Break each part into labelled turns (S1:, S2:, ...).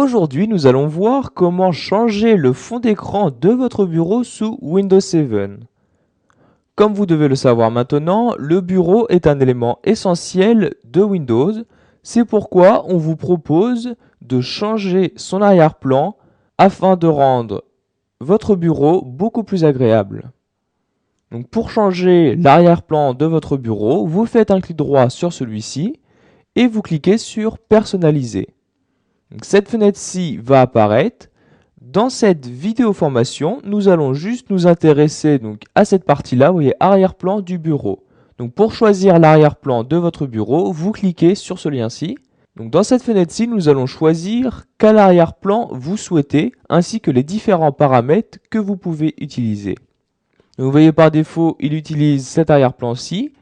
S1: Aujourd'hui, nous allons voir comment changer le fond d'écran de votre bureau sous Windows 7. Comme vous devez le savoir maintenant, le bureau est un élément essentiel de Windows. C'est pourquoi on vous propose de changer son arrière-plan afin de rendre votre bureau beaucoup plus agréable. Donc pour changer l'arrière-plan de votre bureau, vous faites un clic droit sur celui-ci et vous cliquez sur Personnaliser. Donc cette fenêtre-ci va apparaître. Dans cette vidéo formation, nous allons juste nous intéresser à cette partie-là, vous voyez, arrière-plan du bureau. Donc pour choisir l'arrière-plan de votre bureau, vous cliquez sur ce lien-ci. Donc dans cette fenêtre-ci, nous allons choisir quel arrière-plan vous souhaitez, ainsi que les différents paramètres que vous pouvez utiliser. Donc vous voyez par défaut, il utilise cet arrière-plan-ci.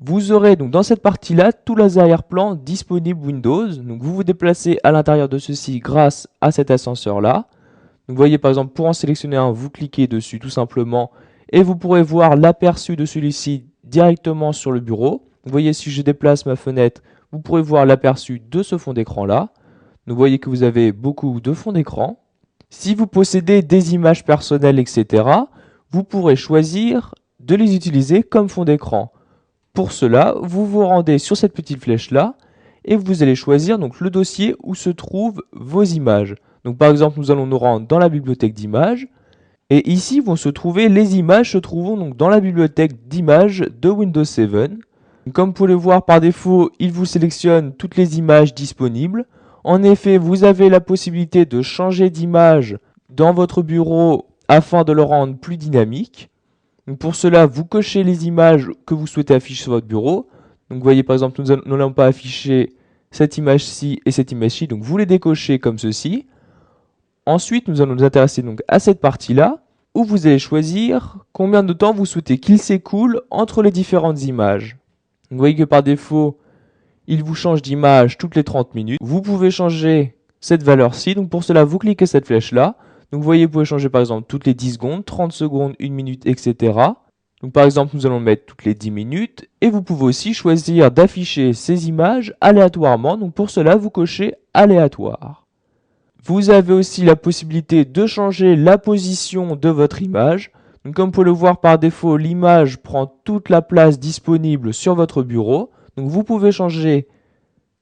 S1: Vous aurez donc dans cette partie-là tous les arrière-plans disponibles Windows. Donc vous vous déplacez à l'intérieur de ceci grâce à cet ascenseur-là. Vous voyez par exemple pour en sélectionner un, vous cliquez dessus tout simplement et vous pourrez voir l'aperçu de celui-ci directement sur le bureau. Vous voyez si je déplace ma fenêtre, vous pourrez voir l'aperçu de ce fond d'écran-là. Vous voyez que vous avez beaucoup de fonds d'écran. Si vous possédez des images personnelles, etc., vous pourrez choisir de les utiliser comme fond d'écran. Pour cela, vous vous rendez sur cette petite flèche-là et vous allez choisir donc le dossier où se trouvent vos images. Donc par exemple, nous allons nous rendre dans la bibliothèque d'images et ici vont se trouver les images se trouvant donc dans la bibliothèque d'images de Windows 7. Comme vous pouvez le voir par défaut, il vous sélectionne toutes les images disponibles. En effet, vous avez la possibilité de changer d'image dans votre bureau afin de le rendre plus dynamique. Donc pour cela, vous cochez les images que vous souhaitez afficher sur votre bureau. Donc vous voyez par exemple, nous n'allons pas afficher cette image-ci et cette image-ci, donc vous les décochez comme ceci. Ensuite, nous allons nous intéresser donc à cette partie-là, où vous allez choisir combien de temps vous souhaitez qu'il s'écoule entre les différentes images. Donc vous voyez que par défaut, il vous change d'image toutes les 30 minutes. Vous pouvez changer cette valeur-ci, donc pour cela, vous cliquez cette flèche-là. Donc vous voyez, vous pouvez changer par exemple toutes les 10 secondes, 30 secondes, 1 minute, etc. Donc par exemple, nous allons mettre toutes les 10 minutes. Et vous pouvez aussi choisir d'afficher ces images aléatoirement. Donc pour cela, vous cochez aléatoire. Vous avez aussi la possibilité de changer la position de votre image. Donc comme vous pouvez le voir par défaut, l'image prend toute la place disponible sur votre bureau. Donc vous pouvez changer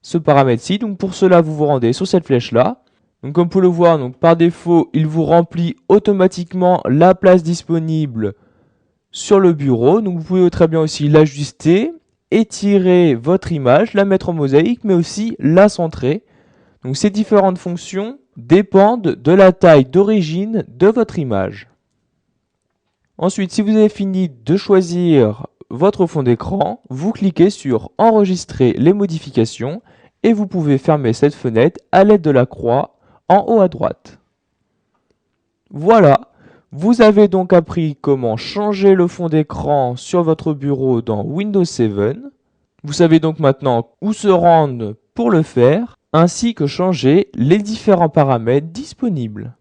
S1: ce paramètre-ci. Donc pour cela, vous vous rendez sur cette flèche-là. Donc comme vous pouvez le voir, donc par défaut, il vous remplit automatiquement la place disponible sur le bureau. Donc vous pouvez très bien aussi l'ajuster, étirer votre image, la mettre en mosaïque, mais aussi la centrer. Donc ces différentes fonctions dépendent de la taille d'origine de votre image. Ensuite, si vous avez fini de choisir votre fond d'écran, vous cliquez sur Enregistrer les modifications et vous pouvez fermer cette fenêtre à l'aide de la croix en haut à droite. Voilà, vous avez donc appris comment changer le fond d'écran sur votre bureau dans Windows 7. Vous savez donc maintenant où se rendre pour le faire, ainsi que changer les différents paramètres disponibles.